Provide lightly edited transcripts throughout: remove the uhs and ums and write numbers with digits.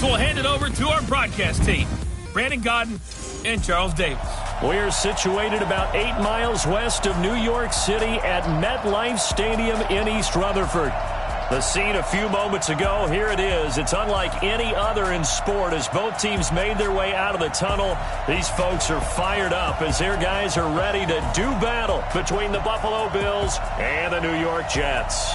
So we'll hand it over to our broadcast team, Brandon Godden and Charles Davis. We're situated about 8 miles west of New York City at MetLife Stadium in East Rutherford. The scene a few moments ago, here it is. It's unlike any other in sport as both teams made their way out of the tunnel. These folks are fired up as their guys are ready to do battle between the Buffalo Bills and the New York Jets.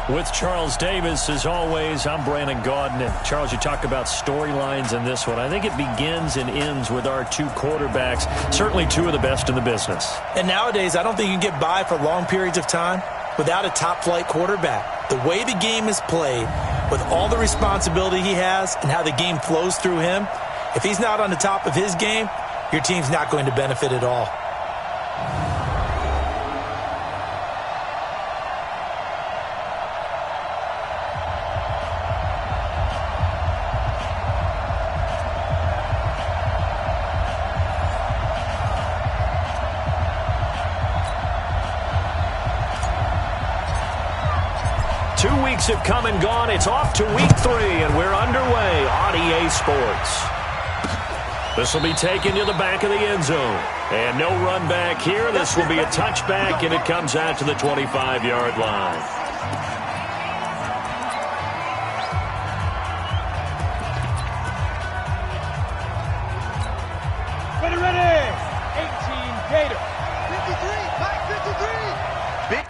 With Charles Davis, as always, I'm Brandon Gaudin. And Charles, you talk about storylines in this one. I think it begins and ends with our two quarterbacks, certainly two of the best in the business. And nowadays, I don't think you can get by for long periods of time without a top-flight quarterback. The way the game is played, with all the responsibility he has and how the game flows through him, if he's not on the top of his game, your team's not going to benefit at all. 2 weeks have come and gone. It's off to week 3, and we're underway on EA Sports. This will be taken to the back of the end zone. And no run back here. This will be a touchback, and it comes out to the 25-yard line. Ready. 18 Gator. 53, back 53. Big.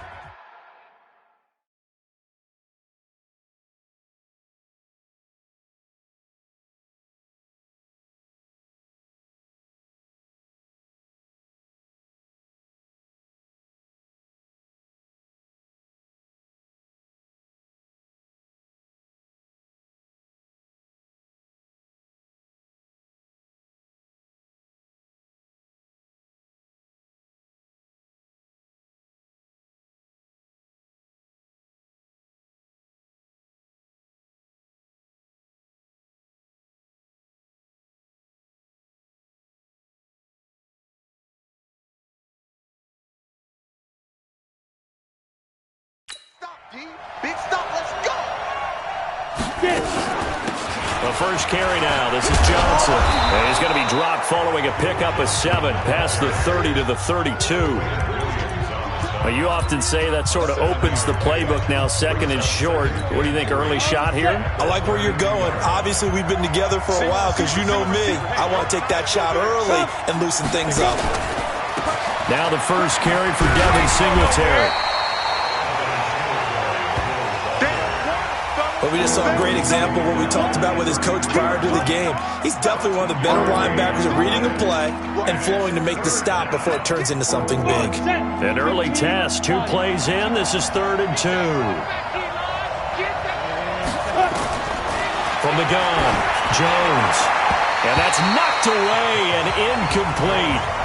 Big stop, let's go! The first carry now. This is Johnson. And he's going to be dropped following a pickup of 7 past the 30 to the 32. Well, you often say that sort of opens the playbook now, second and short. What do you think, early shot here? I like where you're going. Obviously, we've been together for a while because you know me. I want to take that shot early and loosen things up. Now the first carry for Devin Singletary. But we just saw a great example of what we talked about with his coach prior to the game. He's definitely one of the better linebackers at reading a play and flowing to make the stop before it turns into something big. An early test, 2 plays in. This is 3rd and 2. From the gun, Jones. And that's knocked away and incomplete.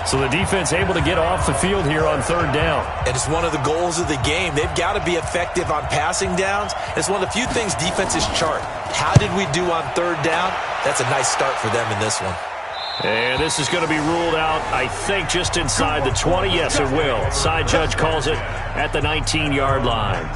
So the defense able to get off the field here on 3rd down. And it's one of the goals of the game. They've got to be effective on passing downs. It's one of the few things defenses chart. How did we do on 3rd down? That's a nice start for them in this one. And this is going to be ruled out, I think, just inside the 20. Yes, it will. Side judge calls it at the 19-yard line.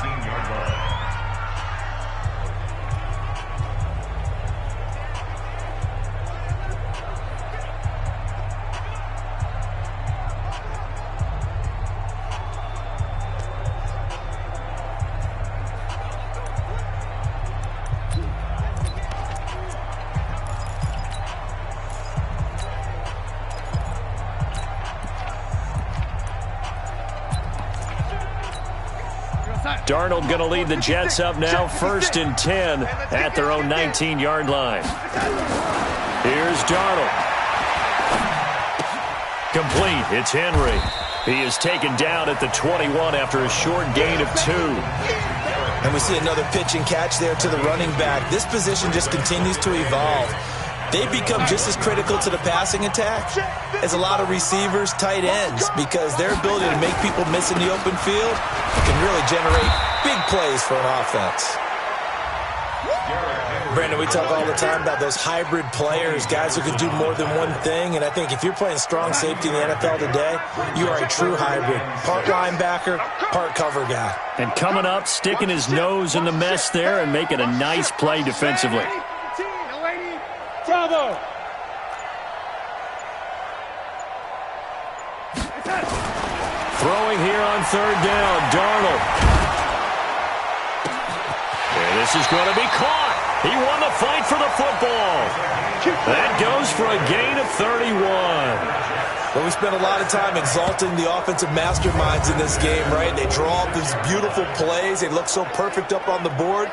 Darnold going to lead the Jets up now, 1st and 10 at their own 19-yard line. Here's Darnold. Complete. It's Henry. He is taken down at the 21 after a short gain of 2. And we see another pitch and catch there to the running back. This position just continues to evolve. They become just as critical to the passing attack as a lot of receivers, tight ends, because their ability to make people miss in the open field can really generate big plays for an offense. Brandon, we talk all the time about those hybrid players, guys who can do more than one thing. And I think if you're playing strong safety in the NFL today, you are a true hybrid. Part linebacker, part cover guy. And coming up, sticking his nose in the mess there and making a nice play defensively. Bravo! Throwing here on third down, Darnold. And this is going to be caught. He won the fight for the football. That goes for a gain of 31. Well, we spent a lot of time exalting the offensive masterminds in this game, right? They draw up these beautiful plays. They look so perfect up on the board.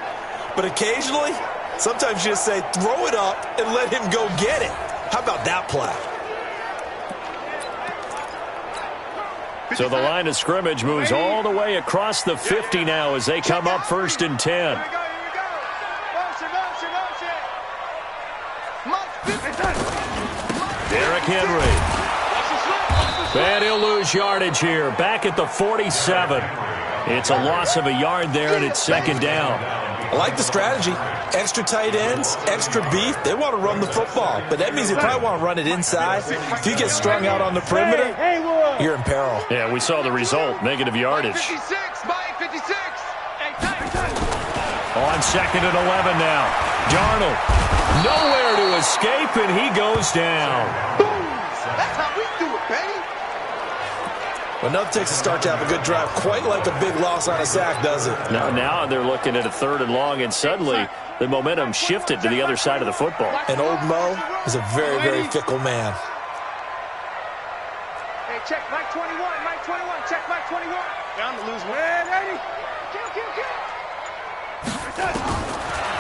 But occasionally, sometimes you just say, throw it up and let him go get it. How about that play? So the line of scrimmage moves all the way across the 50 now as they come up 1st and 10. Derrick Henry. And he'll lose yardage here. Back at the 47. It's a loss of a yard there, and it's 2nd down. I like the strategy. Extra tight ends, extra beef. They want to run the football, but that means they probably want to run it inside. If you get strung out on the perimeter, you're in peril. Yeah, we saw the result, negative yardage. 56, Mike, 56. On 2nd and 11 now. Darnold, nowhere to escape, and he goes down. That's how we do it, baby. Well, enough takes a start to have a good drive, quite like a big loss on a sack, does it? Now they're looking at a 3rd and long, and suddenly the momentum shifted to the other side of the football. And old Mo is a very, very fickle man. Hey, check Mike 21, Mike 21, check Mike 21. Down to lose one, ready? Kill.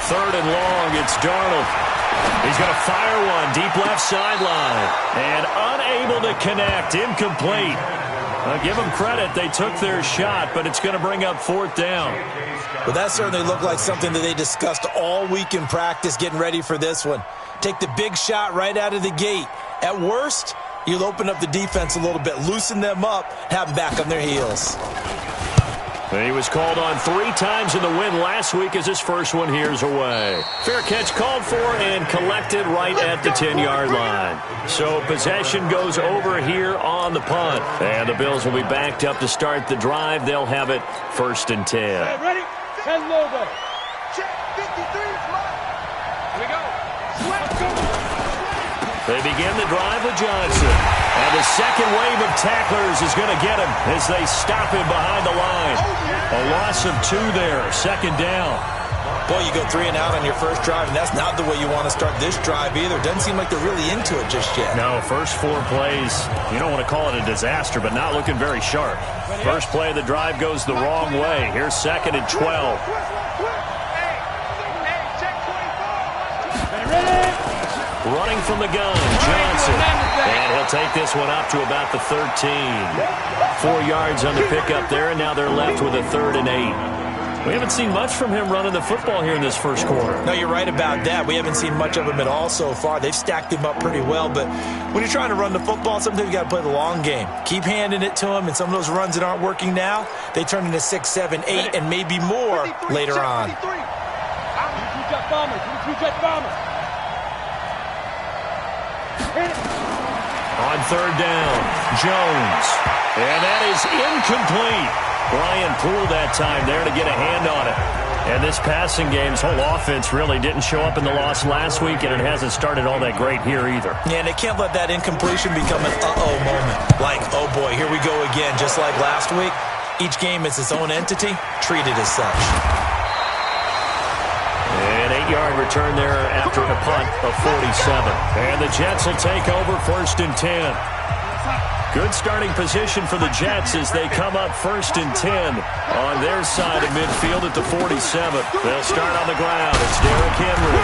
3rd and long, it's Darnold. He's going to fire one deep left sideline. And unable to connect, incomplete. I'll give them credit, they took their shot, but it's going to bring up 4th down. But that certainly looked like something that they discussed all week in practice getting ready for this one. Take the big shot right out of the gate. At worst, you'll open up the defense a little bit, loosen them up, have them back on their heels. He was called on 3 times in the win last week as his first one here's away. Fair catch called for and collected right at the 10-yard line. So possession goes over here on the punt. And the Bills will be backed up to start the drive. They'll have it 1st and 10. Hey, ready? 10 logo. Check 53, Mike. Here we go. Sweat, go. They begin the drive with Johnson. And the second wave of tacklers is going to get him as they stop him behind the line. A loss of 2 there, 2nd down. Boy, you go 3 and out on your first drive, and that's not the way you want to start this drive either. Doesn't seem like they're really into it just yet. No, first 4 plays, you don't want to call it a disaster, but not looking very sharp. First play of the drive goes the wrong way. Here's 2nd and 12. Running from the gun, Johnson. And he'll take this one up to about the 13. 4 yards on the pickup there, and now they're left with a 3rd and 8. We haven't seen much from him running the football here in this first quarter. No, you're right about that. We haven't seen much of him at all so far. They've stacked him up pretty well, but when you're trying to run the football, sometimes you got to play the long game. Keep handing it to him, and some of those runs that aren't working now, they turn into 6, 7, 8, and maybe more later on. On 3rd down, Jones. And that is incomplete. Brian Poole that time there to get a hand on it. And this passing game's whole offense really didn't show up in the loss last week, and it hasn't started all that great here either. Yeah, and they can't let that incompletion become an uh-oh moment. Like, oh boy, here we go again. Just like last week, each game is its own entity, treated as such. An 8-yard return there after a punt of 47. And the Jets will take over 1st and 10. Good starting position for the Jets as they come up 1st and 10 on their side of midfield at the 47. They'll start on the ground. It's Derrick Henry.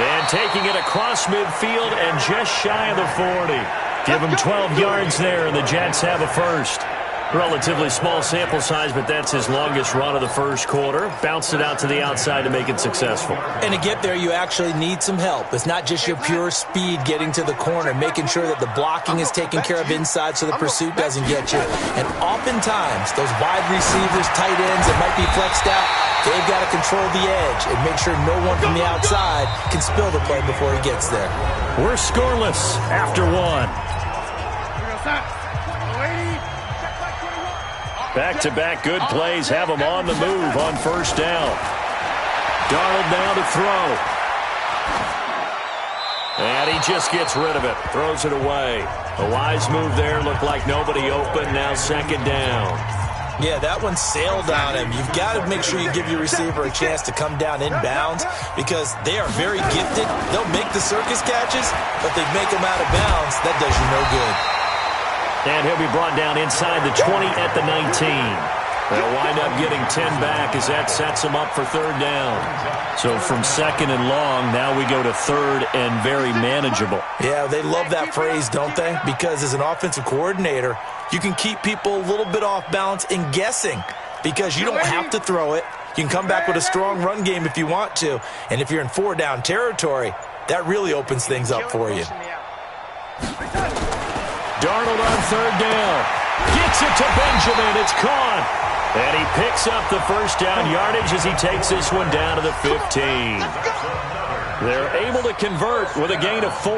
And taking it across midfield and just shy of the 40. Give him 12 yards there, and the Jets have a first. Relatively small sample size, but that's his longest run of the first quarter. Bounced it out to the outside to make it successful. And to get there, you actually need some help. It's not just your pure speed getting to the corner, making sure that the blocking is taken care of inside so the pursuit doesn't get you. And oftentimes, those wide receivers, tight ends that might be flexed out, They've got to control the edge and make sure no one from the outside can spill the play before he gets there. We're scoreless after one. Back-to-back good plays have him on the move on first down. Darnold now to throw. And he just gets rid of it. Throws it away. A wise move there. Looked like nobody open. Now second down. Yeah, that one sailed on him. You've got to make sure you give your receiver a chance to come down inbounds because they are very gifted. They'll make the circus catches, but they make them out of bounds. That does you no good. And he'll be brought down inside the 20 at the 19. They'll wind up getting 10 back as that sets them up for third down. So from second and long, now we go to third and very manageable. Yeah, they love that phrase, don't they? Because as an offensive coordinator, you can keep people a little bit off balance and guessing because you don't have to throw it. You can come back with a strong run game if you want to. And if you're in four-down territory, that really opens things up for you. Darnold on third down. Gets it to Benjamin. It's caught. And he picks up the first down yardage as he takes this one down to the 15. They're able to convert with a gain of 4.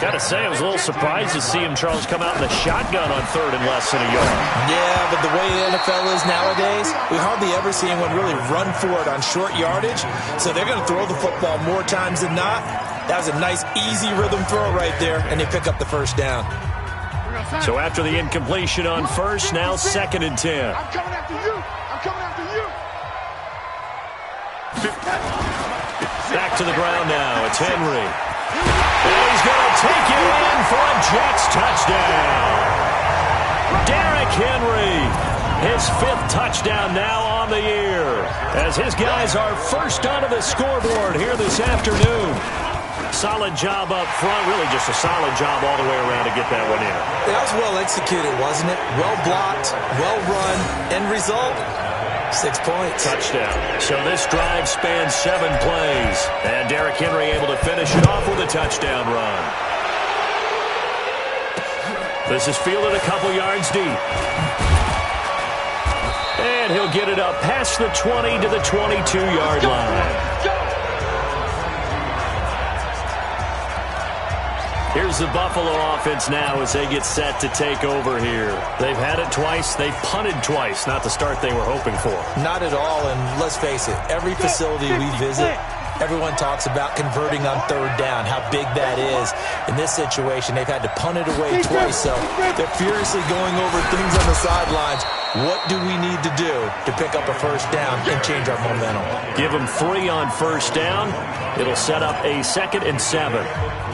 Got to say, I was a little surprised to see him, Charles, come out in the shotgun on third and less than a yard. Yeah, but the way the NFL is nowadays, we hardly ever see anyone really run for it on short yardage. So they're going to throw the football more times than not. That was a nice, easy rhythm throw right there, and they pick up the first down. So after the incompletion on first, now second and 10. I'm coming after you. I'm coming after you. Back to the ground now. It's Henry. And he's going to take it in for a Jets touchdown. Derrick Henry, his 5th touchdown now on the year, as his guys are first onto the scoreboard here this afternoon. Solid job up front, really just a solid job all the way around to get that one in. That was well executed, wasn't it? Well blocked, well run, end result, 6 points. Touchdown. So this drive spans 7 plays. And Derrick Henry able to finish it off with a touchdown run. This is fielded a couple yards deep. And he'll get it up past the 20 to the 22-yard line. Here's the Buffalo offense now as they get set to take over here. They've had it twice. They've punted twice. Not the start they were hoping for. Not at all, and let's face it, every facility we visit, everyone talks about converting on third down, how big that is. In this situation, they've had to punt it away twice, so they're furiously going over things on the sidelines. What do we need to do to pick up a first down and change our momentum? Give them 3 on first down. It'll set up a 2nd and 7.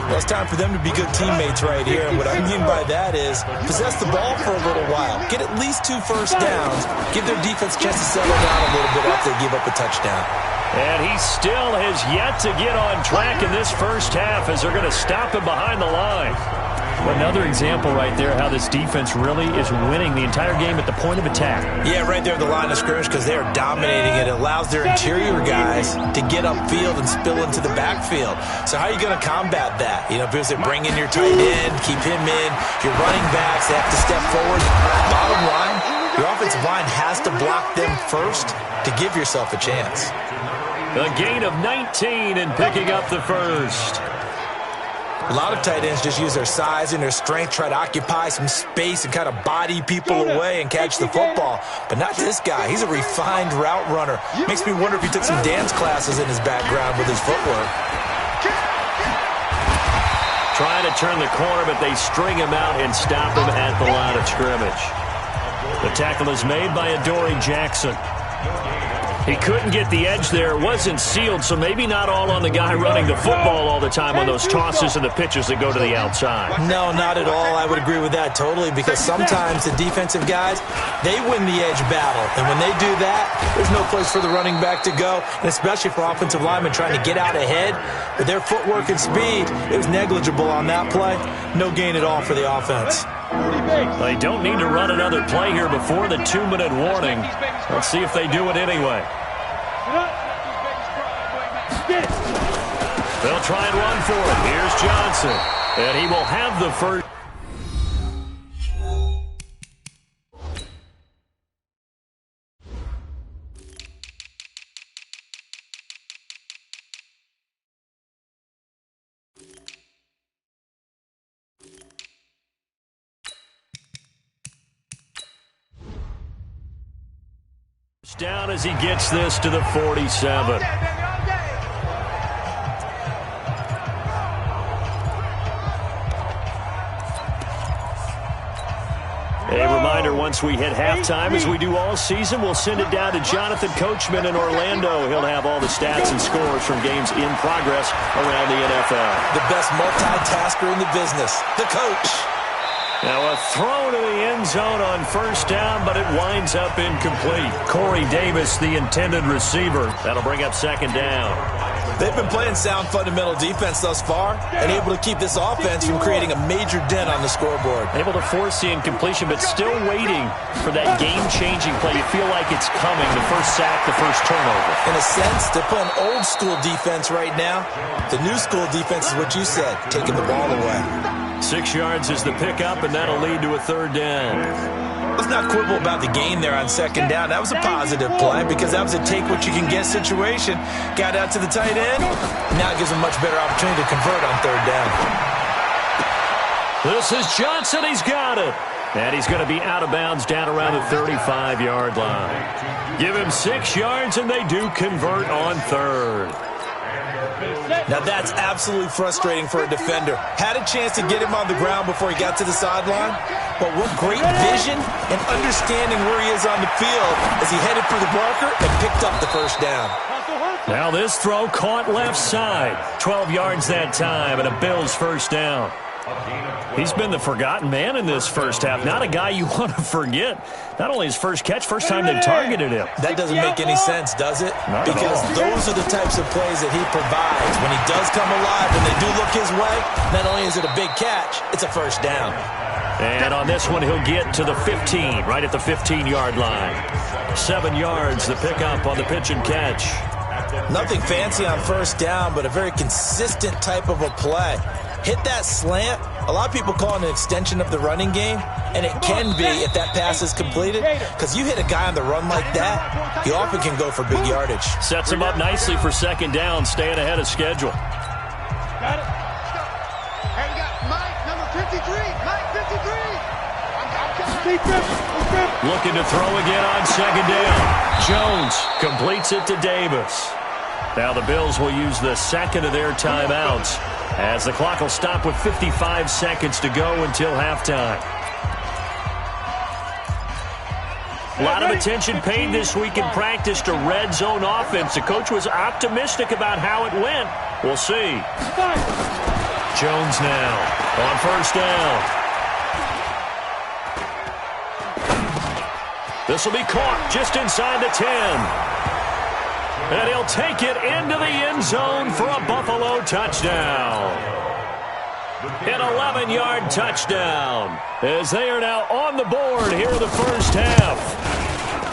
Well, it's time for them to be good teammates right here. And what I mean by that is possess the ball for a little while. Get at least 2 first downs. Give their defense a chance to settle down a little bit after they give up a touchdown. And he still has yet to get on track in this first half as they're going to stop him behind the line. Another example right there how this defense really is winning the entire game at the point of attack. Yeah, right there at the line of scrimmage because they are dominating it. It allows their interior guys to get upfield and spill into the backfield. So how are you going to combat that? You know, because they bring in your tight end, keep him in. Your running backs, they have to step forward. Bottom line, your offensive line has to block them first to give yourself a chance. A gain of 19 and picking up the first. A lot of tight ends just use their size and their strength, try to occupy some space and kind of body people away and catch the football. But not this guy. He's a refined route runner. Makes me wonder if he took some dance classes in his background with his footwork. Trying to turn the corner, but they string him out and stop him at the line of scrimmage. The tackle is made by Adoree Jackson. He couldn't get the edge there. It wasn't sealed, so maybe not all on the guy running the football all the time on those tosses and the pitches that go to the outside. No, not at all. I would agree with that totally because sometimes the defensive guys, they win the edge battle. And when they do that, there's no place for the running back to go, and especially for offensive linemen trying to get out ahead. With their footwork and speed, it was negligible on that play. No gain at all for the offense. They don't need to run another play here before the 2-minute warning. Let's see if they do it anyway. They'll try and run for it. Here's Johnson. And he will have the first. Down as he gets this to the 47. A reminder, once we hit halftime, as we do all season, we'll send it down to Jonathan Coachman in Orlando. He'll have all the stats and scores from games in progress around the NFL. The best multitasker in the business, the coach. Now a throw to the end zone on first down, but it winds up incomplete. Corey Davis, the intended receiver. That'll bring up second down. They've been playing sound fundamental defense thus far and able to keep this offense from creating a major dent on the scoreboard. Able to force the incompletion, but still waiting for that game-changing play. You feel like it's coming, the first sack, the first turnover. In a sense, they're playing old-school defense right now. The new-school defense is what you said, taking the ball away. 6 yards is the pickup, and that'll lead to a third down. Let's not quibble about the gain there on second down. That was a positive play because that was a take-what-you-can-get situation. Got out to the tight end. Now it gives them a much better opportunity to convert on third down. This is Johnson. He's got it. And he's going to be out of bounds down around the 35-yard line. Give him 6 yards, and they do convert on third. Now that's absolutely frustrating for a defender. Had a chance to get him on the ground before he got to the sideline, but what great vision and understanding where he is on the field as he headed for the marker and picked up the first down. Now this throw caught left side. 12 yards that time and a Bills first down. He's been the forgotten man in this first half. Not a guy you want to forget. Not only his first catch, first time they targeted him. That doesn't make any sense, does it? Not because those are the types of plays that he provides. When he does come alive, when they do look his way, not only is it a big catch, it's a first down. And on this one, he'll get to the 15, right at the 15-yard line. 7 yards, the pickup on the pitch and catch. Nothing fancy on first down, but a very consistent type of a play. Hit that slant. A lot of people call it an extension of the running game, and it can be if that pass is completed, because you hit a guy on the run like that, he often can go for big yardage. Sets him up nicely for second down, staying ahead of schedule. Got it. Hey, we got Mike, number 53. Mike, 53. Looking to throw again on second down. Jones completes it to Davis. Now the Bills will use the second of their timeouts, as the clock will stop with 55 seconds to go until halftime. A lot of attention paid this week in practice to red zone offense. The coach was optimistic about how it went. We'll see. Jones now on first down. This will be caught just inside the 10. And he'll take it into the end zone for a Buffalo touchdown. An 11-yard touchdown, as they are now on the board here in the first half.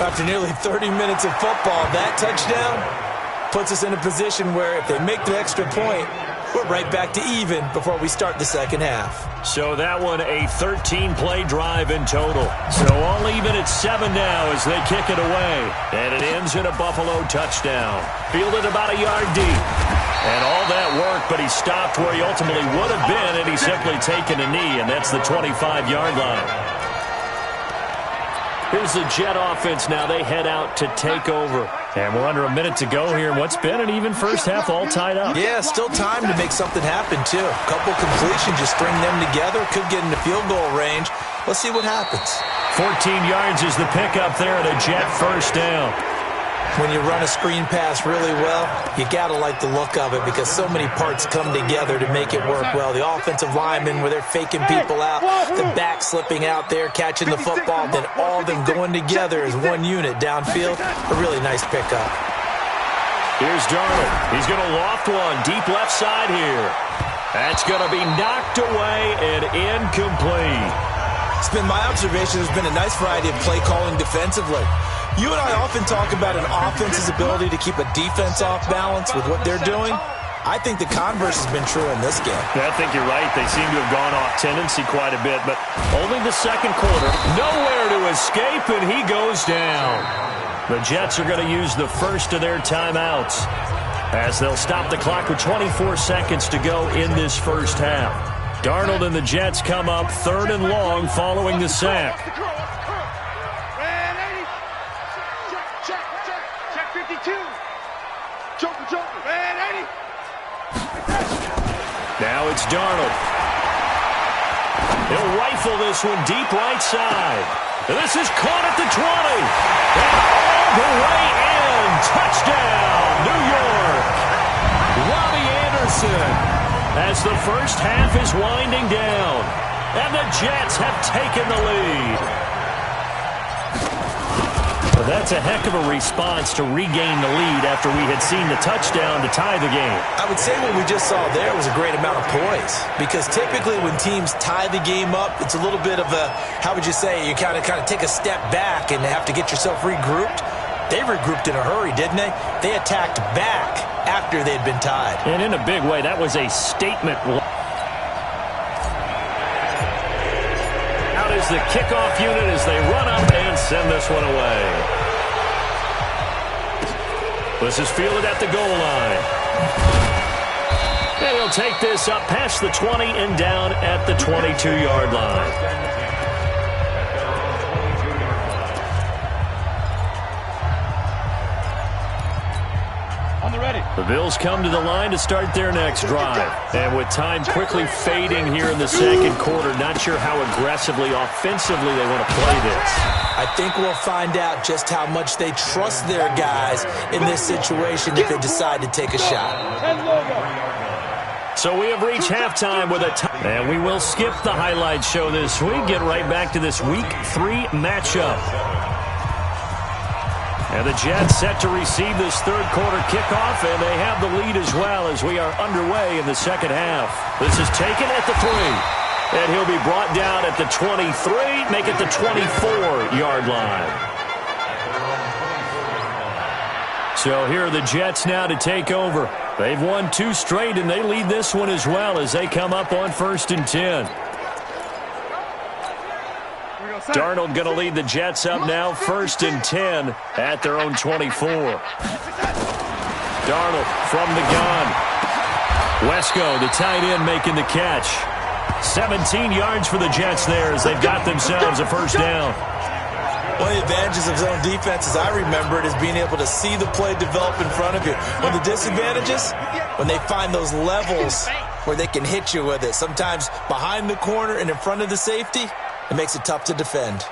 After nearly 30 minutes of football, that touchdown puts us in a position where if they make the extra point, we're right back to even before we start the second half. So that one, a 13-play drive in total. So all even at 7 now as they kick it away. And it ends in a Buffalo touchdown. Fielded about a yard deep. And all that work, but he stopped where he ultimately would have been, and he's simply taken a knee, and that's the 25-yard line. Here's the Jet offense now. They head out to take over. And we're under a minute to go here in what's been an even first half, all tied up. Yeah, still time to make something happen, too. A couple completions, just string them together. Could get into field goal range. Let's see what happens. 14 yards is the pickup there at a Jet first down. When you run a screen pass really well, you got to like the look of it because so many parts come together to make it work well. The offensive linemen, where they're faking people out, the back slipping out there, catching the football, then all of them going together as one unit downfield. A really nice pickup. Here's Darnold. He's going to loft one deep left side here. That's going to be knocked away and incomplete. It's been my observation there's been a nice variety of play calling defensively. You and I often talk about an offense's ability to keep a defense off balance with what they're doing. I think the converse has been true in this game. Yeah, I think you're right. They seem to have gone off tendency quite a bit, but only the second quarter. Nowhere to escape, and he goes down. The Jets are going to use the first of their timeouts as they'll stop the clock with 24 seconds to go in this first half. Darnold and the Jets come up 3rd and long following the sack. Check. 52. Joker. Man, 80. Now it's Darnold. He'll rifle this one deep right side. This is caught at the 20. And all the way in. Touchdown, New York. Robbie Anderson as the first half is winding down. And the Jets have taken the lead. Well, that's a heck of a response to regain the lead after we had seen the touchdown to tie the game. I would say what we just saw there was a great amount of poise, because typically when teams tie the game up, it's a little bit of a, how would you say, you kind of take a step back and have to get yourself regrouped. They regrouped in a hurry, didn't they? They attacked back after they'd been tied. And in a big way, that was a statement. Out is the kickoff unit as they run up and send this one away. This is fielded at the goal line. And he'll take this up past the 20 and down at the 22-yard line. The Bills come to the line to start their next drive. And with time quickly fading here in the second quarter, not sure how aggressively, offensively they want to play this. I think we'll find out just how much they trust their guys in this situation if they decide to take a shot. So we have reached halftime with and we will skip the highlight show this week. Get right back to this Week 3 matchup. And the Jets set to receive this third quarter kickoff, and they have the lead as well as we are underway in the second half. This is taken at the 3, and he'll be brought down at the 23, make it the 24-yard line. So here are the Jets now to take over. They've won 2 straight, and they lead this one as well as they come up on 1st and 10. Darnold going to lead the Jets up now, 1st and 10 at their own 24. Darnold from the gun. Wesco, the tight end, making the catch. 17 yards for the Jets there as they've got themselves a first down. One of the advantages of zone defense, as I remember it, is being able to see the play develop in front of you. One of the disadvantages, when they find those levels where they can hit you with it, sometimes behind the corner and in front of the safety, it makes it tough to defend.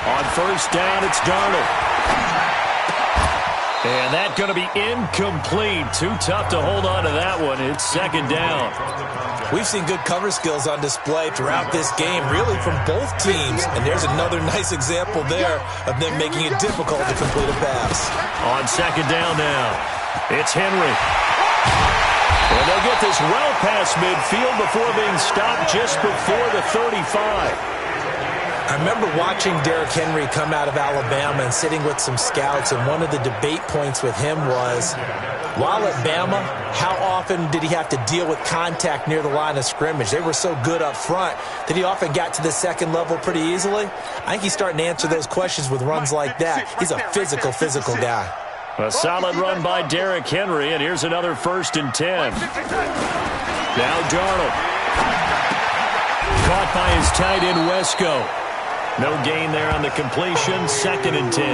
On first down, it's Darnold. And that's going to be incomplete. Too tough to hold on to that one. It's second down. We've seen good cover skills on display throughout this game, really from both teams. And there's another nice example there of them making it difficult to complete a pass. On second down now, it's Henry. And they'll get this well past midfield before being stopped just before the 35. I remember watching Derrick Henry come out of Alabama and sitting with some scouts, and one of the debate points with him was, while at Bama, how often did he have to deal with contact near the line of scrimmage? They were so good up front that he often got to the second level pretty easily. I think he's starting to answer those questions with runs like that. He's a physical guy. A solid run by Derrick Henry, and here's another 1st and 10. Now Darnold. Caught by his tight end, Wesco. No gain there on the completion, 2nd and 10.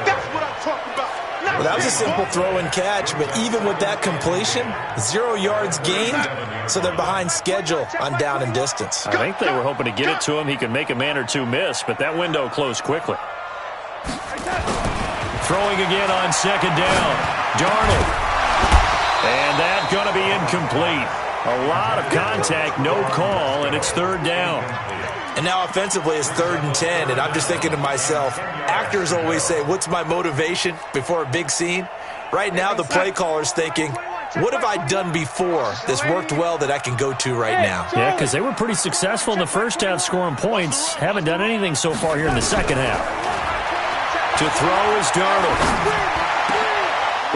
That's what I'm talking about. Well, that was a simple throw and catch, but even with that completion, 0 yards gained, so they're behind schedule on down and distance. I think they were hoping to get it to him. He could make a man or two miss, but that window closed quickly. Throwing again on second down. Darnold. And that's going to be incomplete. A lot of contact, no call, and it's third down. And now offensively it's 3rd and 10, and I'm just thinking to myself, actors always say, what's my motivation before a big scene? Right now the play caller's thinking, what have I done before that's worked well that I can go to right now? Yeah, because they were pretty successful in the first half scoring points. Haven't done anything so far here in the second half. To throw is Darnold.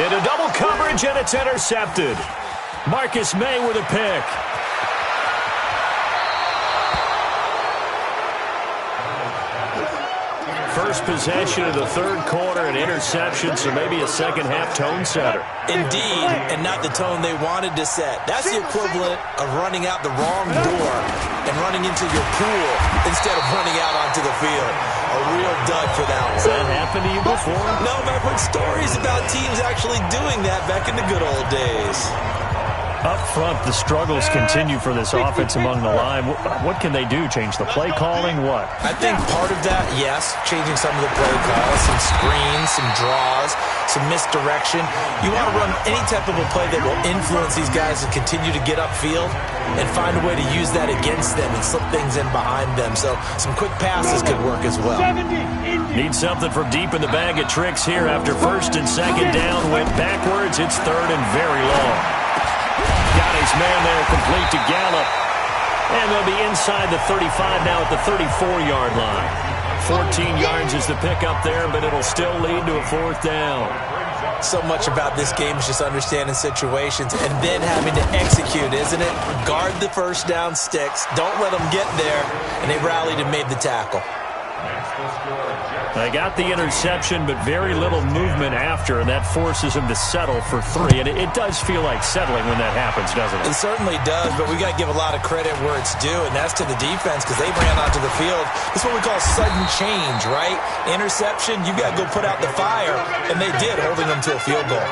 Into double coverage, and it's intercepted. Marcus May with a pick. First possession of the third quarter, an interception, so maybe a second half tone setter. Indeed, and not the tone they wanted to set. That's the equivalent of running out the wrong door and running into your pool instead of running out onto the field. A real dud for that one. Has that happened to you before? No, but I've heard stories about teams actually doing that back in the good old days. Up front, the struggles continue for this offense among the line. What can they do? Change the play calling? What? I think part of that, yes, changing some of the play calls, some screens, some draws, some misdirection. You want to run any type of a play that will influence these guys to continue to get upfield and find a way to use that against them and slip things in behind them. So some quick passes could work as well. Need something from deep in the bag of tricks here after first and second down. Went backwards. It's third and very long. Got his man there, complete to Gallup. And they'll be inside the 35 now at the 34-yard line. 14 yards is the pickup there, but it'll still lead to a fourth down. So much about this game is just understanding situations and then having to execute, isn't it? Guard the first down sticks. Don't let them get there. And they rallied and made the tackle. They got the interception, but very little movement after, and that forces him to settle for 3. And it does feel like settling when that happens, doesn't it? It certainly does, but we got to give a lot of credit where it's due, and that's to the defense because they ran onto the field. It's what we call sudden change, right? Interception, you got to go put out the fire, and they did, holding them to a field goal.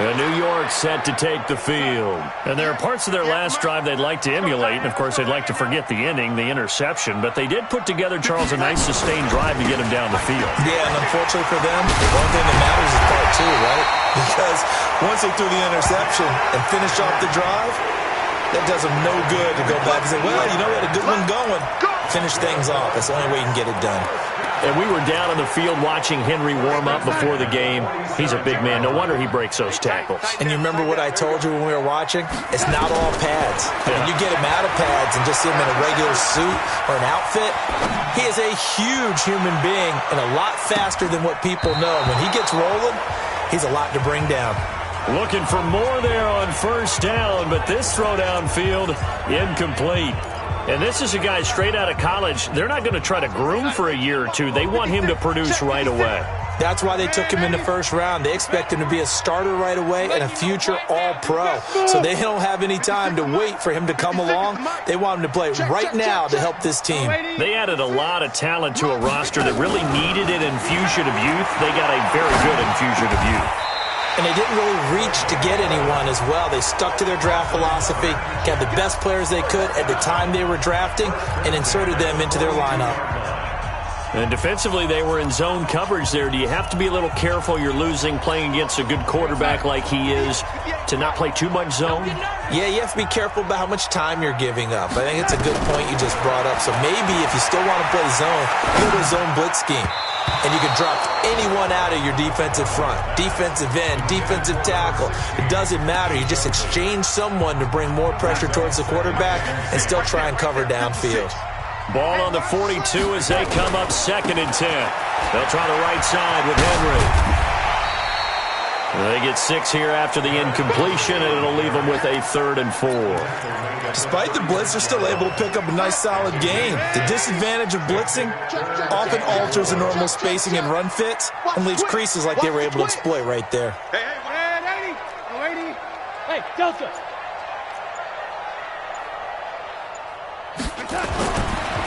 And New York set to take the field. And there are parts of their last drive they'd like to emulate. And, of course, they'd like to forget the ending, the interception. But they did put together, Charles, a nice sustained drive to get him down the field. Yeah, and unfortunately for them, the one thing that matters is part 2, right? Because once they threw the interception and finished off the drive, that does them no good to go back and say, well, you know, we had a good one going. Finish things off. That's the only way you can get it done. And we were down on the field watching Henry warm up before the game. He's a big man. No wonder he breaks those tackles. And you remember what I told you when we were watching? It's not all pads. I mean, you get him out of pads and just see him in a regular suit or an outfit. He is a huge human being and a lot faster than what people know. When he gets rolling, he's a lot to bring down. Looking for more there on first down, but this throw downfield, incomplete. And this is a guy straight out of college. They're not going to try to groom for a year or two. They want him to produce right away. That's why they took him in the first round. They expect him to be a starter right away and a future all-pro. So they don't have any time to wait for him to come along. They want him to play right now to help this team. They added a lot of talent to a roster that really needed an infusion of youth. They got a very good infusion of youth. And they didn't really reach to get anyone as well. They stuck to their draft philosophy, got the best players they could at the time they were drafting, and inserted them into their lineup. And defensively, they were in zone coverage there. Do you have to be a little careful? You're losing playing against a good quarterback like he is to not play too much zone? Yeah, you have to be careful about how much time you're giving up. I think it's a good point you just brought up. So maybe if you still want to play zone, go to a zone blitz scheme. And you can drop anyone out of your defensive front, defensive end, defensive tackle. It doesn't matter. You just exchange someone to bring more pressure towards the quarterback and still try and cover downfield. Ball on the 42 as they come up 2nd and 10. They'll try the right side with Henry. They get 6 here after the incompletion, and it'll leave them with a 3rd and 4. Despite the blitz, they're still able to pick up a nice, solid game. The disadvantage of blitzing often alters the normal spacing and run fits and leaves creases like they were able to exploit right there. Hey, Delta.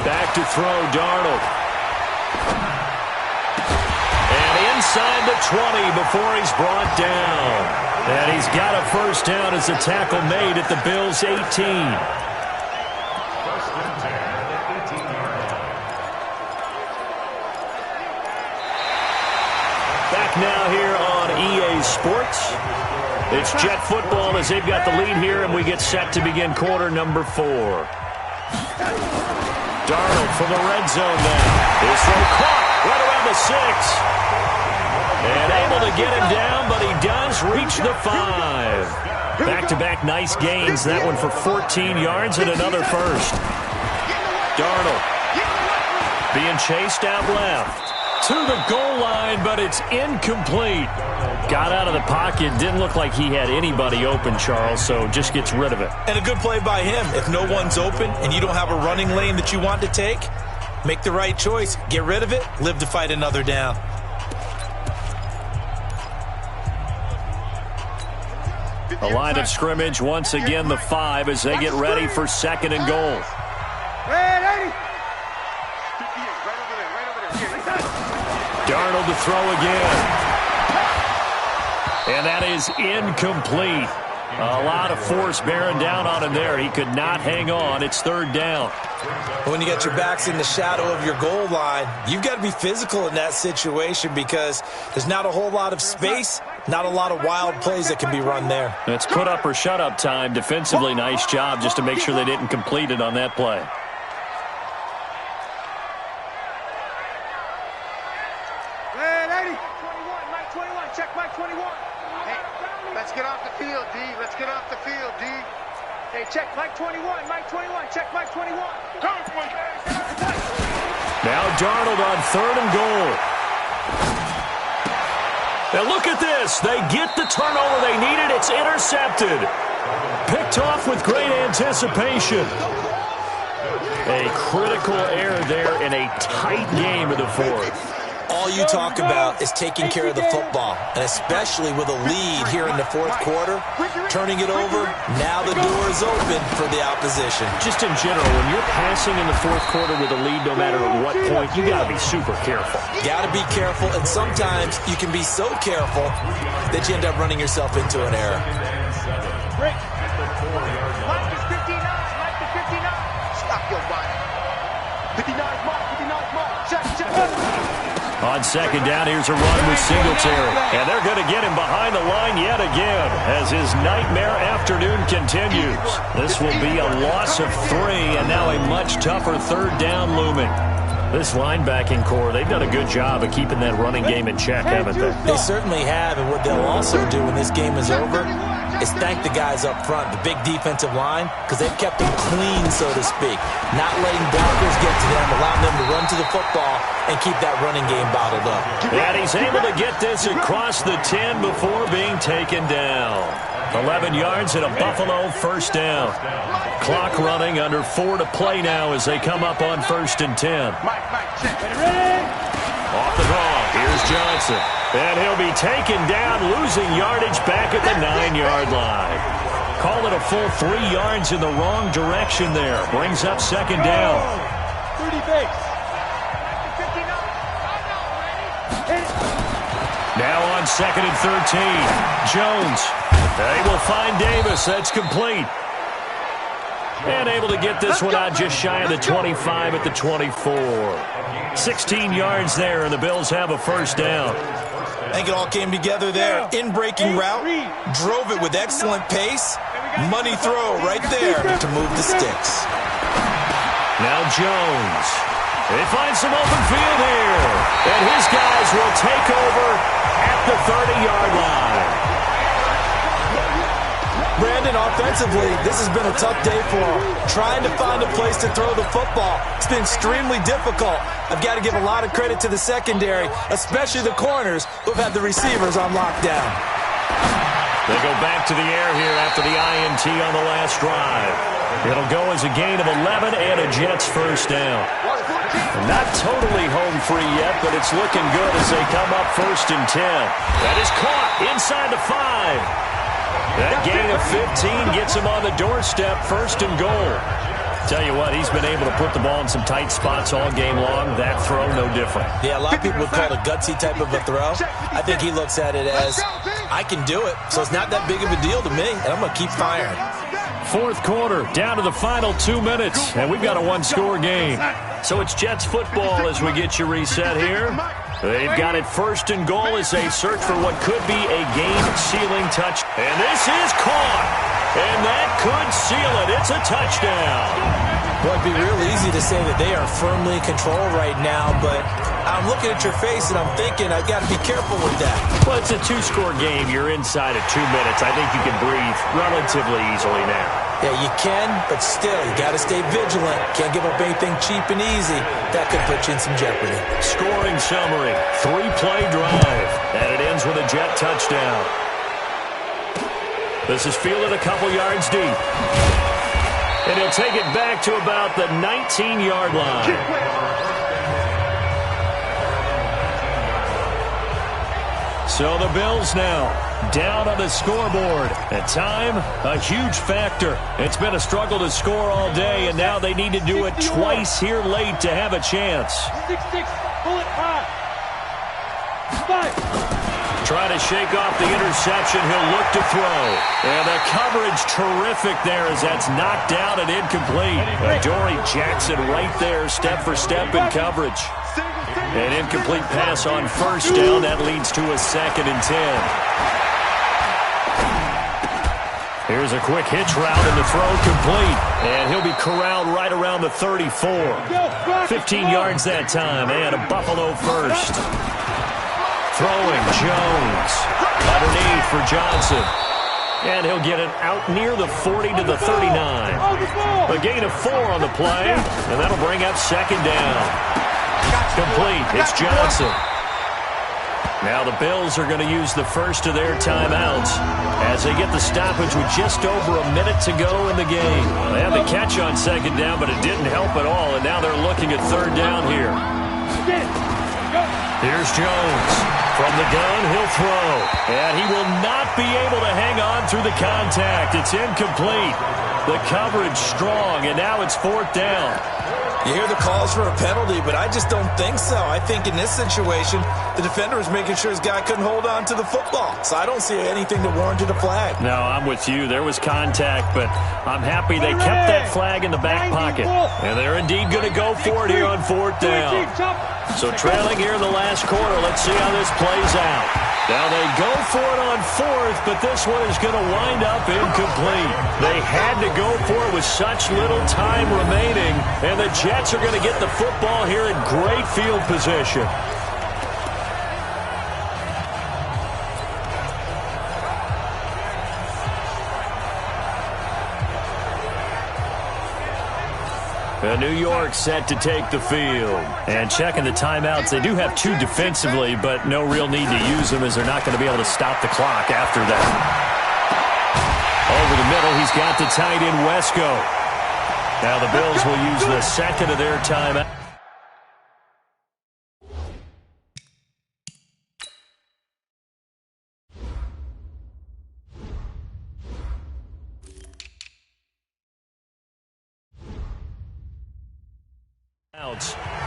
Back to throw, Darnold. And inside the 20 before he's brought down. And he's got a first down as a tackle made at the Bills' 18. Back now here on EA Sports. It's Jet football as they've got the lead here, and we get set to begin quarter number 4. Darnold from the red zone now. His throw caught right around the 6. And able to get him down, but he does reach the 5. Back-to-back nice gains. That one for 14 yards and another first. Darnold being chased out left. To the goal line, but it's incomplete. Got out of the pocket. Didn't look like he had anybody open, Charles, so just gets rid of it. And a good play by him. If no one's open and you don't have a running lane that you want to take, make the right choice. Get rid of it. Live to fight another down. A line of scrimmage, once again the 5 as they get ready for 2nd and goal. Darnold to throw again. And that is incomplete. A lot of force bearing down on him there. He could not hang on. It's third down. When you get your backs in the shadow of your goal line, you've got to be physical in that situation because there's not a whole lot of space, not a lot of wild plays that can be run there. It's put up or shut up time. Defensively, nice job just to make sure they didn't complete it on that play. Let's get off the field, D. Let's get off the field, D. Hey, check Mike 21. Mike 21. Check Mike 21. Now Darnold on third and goal. Now look at this. They get the turnover they needed. It's intercepted. Picked off with great anticipation. A critical error there in a tight game in the fourth. All you talk about is taking care of the football, and especially with a lead here in the fourth quarter, turning it over, now the door is open for the opposition. Just in general, when you're passing in the fourth quarter with a lead, no matter at what point, you got to be super careful. Got to be careful, and sometimes you can be so careful that you end up running yourself into an error. Mike is 59. Mike is 59. Stop your body. 59 Mike. 59 Mike. Check. On second down, here's a run with Singletary. And they're going to get him behind the line yet again as his nightmare afternoon continues. This will be a loss of 3 and now a much tougher third down looming. This linebacking core, they've done a good job of keeping that running game in check, haven't they? They certainly have, and what they'll also do when this game is over is thank the guys up front, the big defensive line, because they've kept them clean, so to speak. Not letting blockers get to them, allowing them to run to the football and keep that running game bottled up. And he's able to get this across the 10 before being taken down. 11 yards and a Buffalo first down. Clock running, under 4 to play now as they come up on 1st and 10. Off the draw, here's Johnson. And he'll be taken down, losing yardage back at the 9-yard line. Call it a full 3 yards in the wrong direction there. Brings up second down. 30 base. Now on 2nd and 13. Jones. They will find Davis. That's complete. And able to get this one out just shy of the 25 at the 24. 16 yards there, and the Bills have a first down. I think it all came together there. In-breaking route, drove it with excellent pace. Money throw right there to move the sticks. Now Jones. They find some open field here. And his guys will take over at the 30-yard line. Brandon, offensively, this has been a tough day for him. Trying to find a place to throw the football. It's been extremely difficult. I've got to give a lot of credit to the secondary, especially the corners who've had the receivers on lockdown. They go back to the air here after the INT on the last drive. It'll go as a gain of 11 and a Jets first down. Not totally home free yet, but it's looking good as they come up 1st and 10. That is caught inside the 5. That gain of 15 gets him on the doorstep, 1st and goal. Tell you what, he's been able to put the ball in some tight spots all game long. That throw, no different. Yeah, a lot of people would call it a gutsy type of a throw. I think he looks at it as, I can do it, so it's not that big of a deal to me, and I'm going to keep firing. Fourth quarter, down to the final 2 minutes, and we've got a one-score game. So it's Jets football as we get you reset here. They've got it 1st and goal as they search for what could be a game-sealing touch. And this is caught. And that could seal it. It's a touchdown. Well, it'd be real easy to say that they are firmly in control right now, but I'm looking at your face and I'm thinking I've got to be careful with that. Well, it's a 2-score game. You're inside of 2 minutes. I think you can breathe relatively easily now. Yeah, you can, but still, you got to stay vigilant. Can't give up anything cheap and easy. That could put you in some jeopardy. Scoring summary, 3-play drive, and it ends with a Jet touchdown. This is fielded a couple yards deep. And he'll take it back to about the 19-yard line. So the Bills now down on the scoreboard. At time, a huge factor. It's been a struggle to score all day, and now they need to do it twice here late to have a chance. 6-6, pull it high. 5. Trying to shake off the interception. He'll look to throw. And the coverage terrific there as that's knocked down and incomplete. Adoree Jackson right there, step for step in coverage. An incomplete pass on first down. That leads to a 2nd and 10. Here's a quick hitch route and the throw complete. And he'll be corralled right around the 34. 15 yards that time and a Buffalo first. Throwing Jones. Underneath for Johnson. And he'll get it out near the 40 to the 39. A gain of 4 on the play. And that'll bring up 2nd down. Complete. It's Johnson. Now the Bills are going to use the first of their timeouts as they get the stoppage with just over a minute to go in the game. They had the catch on 2nd down, but it didn't help at all, and now they're looking at 3rd down here. Here's Jones. From the gun, he'll throw. And he will not be able to hang on through the contact. It's incomplete. The coverage strong, and now it's 4th down. You hear the calls for a penalty, but I just don't think so. I think in this situation, the defender was making sure his guy couldn't hold on to the football. So I don't see anything that warranted a flag. No, I'm with you. There was contact, but I'm happy they kept that flag in the back pocket. And they're indeed going to go for it here on 4th down. So trailing here in the last quarter, let's see how this plays out. Now they go for it on 4th, but this one is going to wind up incomplete. They had to go for it with such little time remaining, and the Jets are going to get the football here in great field position. New York set to take the field. And checking the timeouts, they do have 2 defensively, but no real need to use them as they're not going to be able to stop the clock after that. Over the middle, he's got the tight end Wesco. Now the Bills will use the 2nd of their timeout.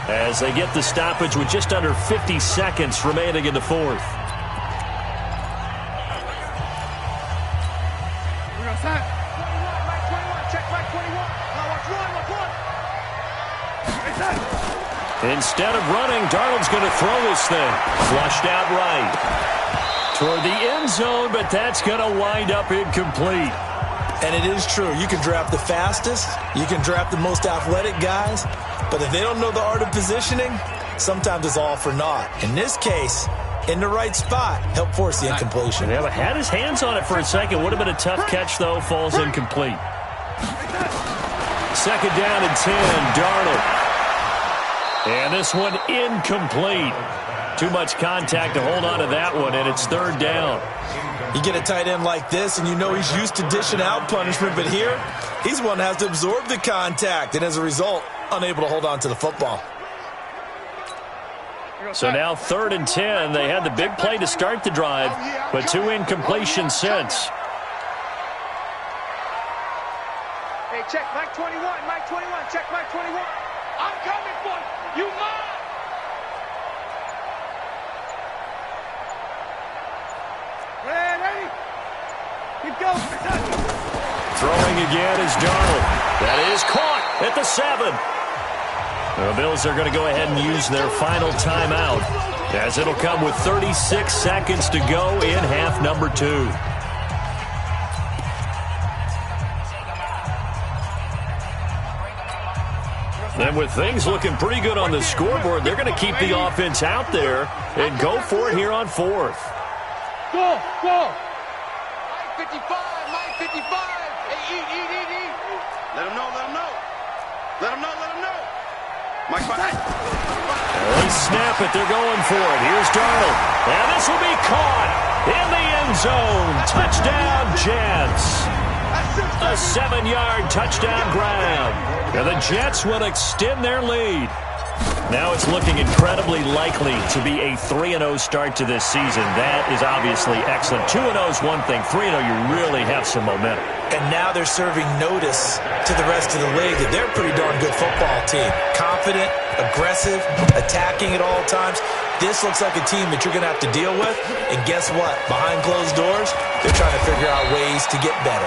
As they get the stoppage with just under 50 seconds remaining in the 4th. We're going to set. 21, Mike 21. Check Mike 21. Now watch run. Instead of running, Darnold's going to throw this thing. Flushed out right. Toward the end zone, but that's going to wind up incomplete. And it is true. You can draft the fastest. You can draft the most athletic guys. But if they don't know the art of positioning, sometimes it's all for naught. In this case, in the right spot, help force the incompletion. Yeah, had his hands on it for a second. Would have been a tough catch, though. Falls incomplete. 2nd down and 10, Darnold. And this one incomplete. Too much contact to hold on to that one, and it's 3rd down. You get a tight end like this, and you know he's used to dishing out punishment, but here, he's one that has to absorb the contact, and as a result, unable to hold on to the football. So now 3rd and 10. They had the big play to start the drive, but 2 incompletions since. Hey, check Mike 21. Mike 21. Check Mike 21. I'm coming for you. You mine. Ready? Keep going. Throwing again is Darnold. That is caught at the 7. The Bills are going to go ahead and use their final timeout as it'll come with 36 seconds to go in half number 2. And with things looking pretty good on the scoreboard, they're going to keep the offense out there and go for it here on 4th. Go, go. Mike 55, Mike 55. Hey, eat. Let him know. Mike 5. They snap it. They're going for it. Here's Darnold. And this will be caught in the end zone. Touchdown, Jets. A 7-yard touchdown grab. And the Jets will extend their lead. Now it's looking incredibly likely to be a 3-0 start to this season. That is obviously excellent. 2-0 is one thing. 3-0, you really have some momentum. And now they're serving notice to the rest of the league that they're a pretty darn good football team. Confident, aggressive, attacking at all times. This looks like a team that you're going to have to deal with. And guess what? Behind closed doors, they're trying to figure out ways to get better.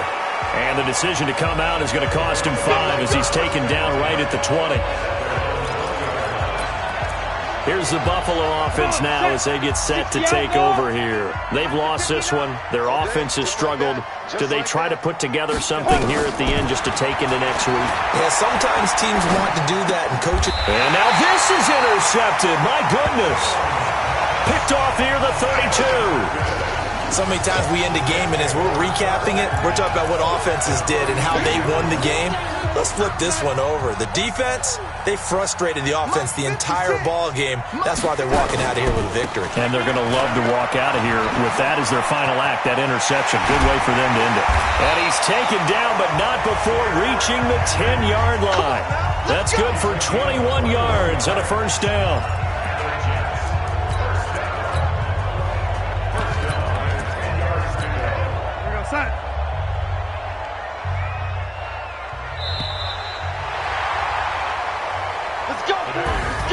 And the decision to come out is going to cost him 5 as he's taken down right at the 20. Here's the Buffalo offense now as they get set to take over here. They've lost this one. Their offense has struggled. Do they try to put together something here at the end just to take into next week? Yeah, sometimes teams want to do that and coach it. And now this is intercepted. My goodness. Picked off near the 32. So many times we end a game, and as we're recapping it, we're talking about what offenses did and how they won the game. Let's flip this one over. The defense, they frustrated the offense the entire ball game. That's why they're walking out of here with a victory. And they're going to love to walk out of here with that as their final act, that interception. Good way for them to end it. And he's taken down, but not before reaching the 10-yard line. That's good for 21 yards and a first down.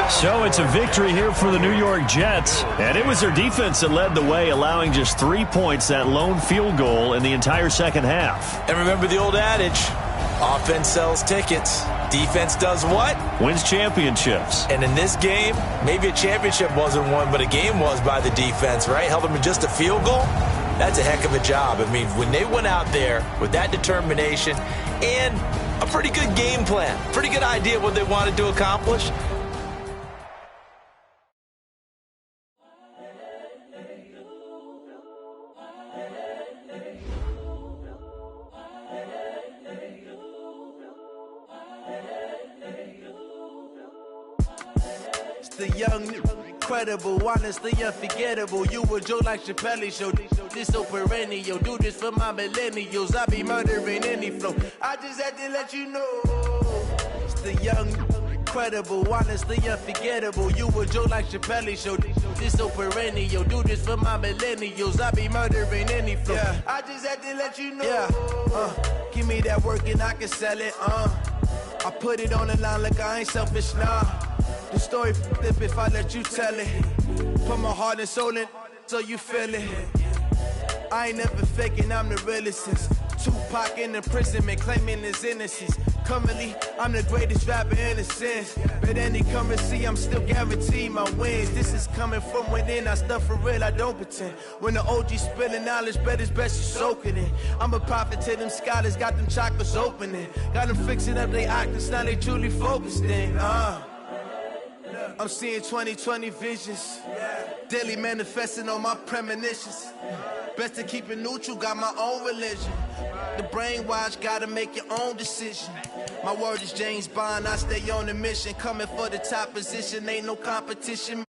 So it's a victory here for the New York Jets, and it was their defense that led the way, allowing just 3 points, that lone field goal in the entire second half. And remember the old adage, offense sells tickets, defense does what? Wins championships. And in this game, maybe a championship wasn't won, but a game was by the defense, right? Held them to just a field goal. That's a heck of a job. I mean, when they went out there with that determination and a pretty good game plan, pretty good idea of what they wanted to accomplish. The young, incredible, honestly unforgettable. You a joke like Chappelle Show. This so perennial. Do this for my millennials. I be murdering any flow. I just had to let you know. It's the young, incredible, honestly unforgettable. You a joke like Chappelle Show. This so perennial. Do this for my millennials. I be murdering any flow. Yeah. I just had to let you know. Yeah. Give me that work and I can sell it. I put it on the line like I ain't selfish, nah. The story flip if I let you tell it. Put my heart and soul in so you feel it. I ain't never faking, I'm the realest since Tupac in imprisonment, claiming his innocence. Currently, I'm the greatest rapper in a sense. But any currency, I'm still guaranteed my wins. This is coming from within, I stuff for real, I don't pretend. When the OG spilling knowledge, bet it's best you soak it in. I'm a prophet to them scholars, got them chakras opening. Got them fixing up they octaves, now they truly focused in. I'm seeing 2020 visions, daily manifesting on my premonitions. Best to keep it neutral, got my own religion. The brainwash, gotta make your own decision. My word is James Bond, I stay on a mission. Coming for the top position, ain't no competition.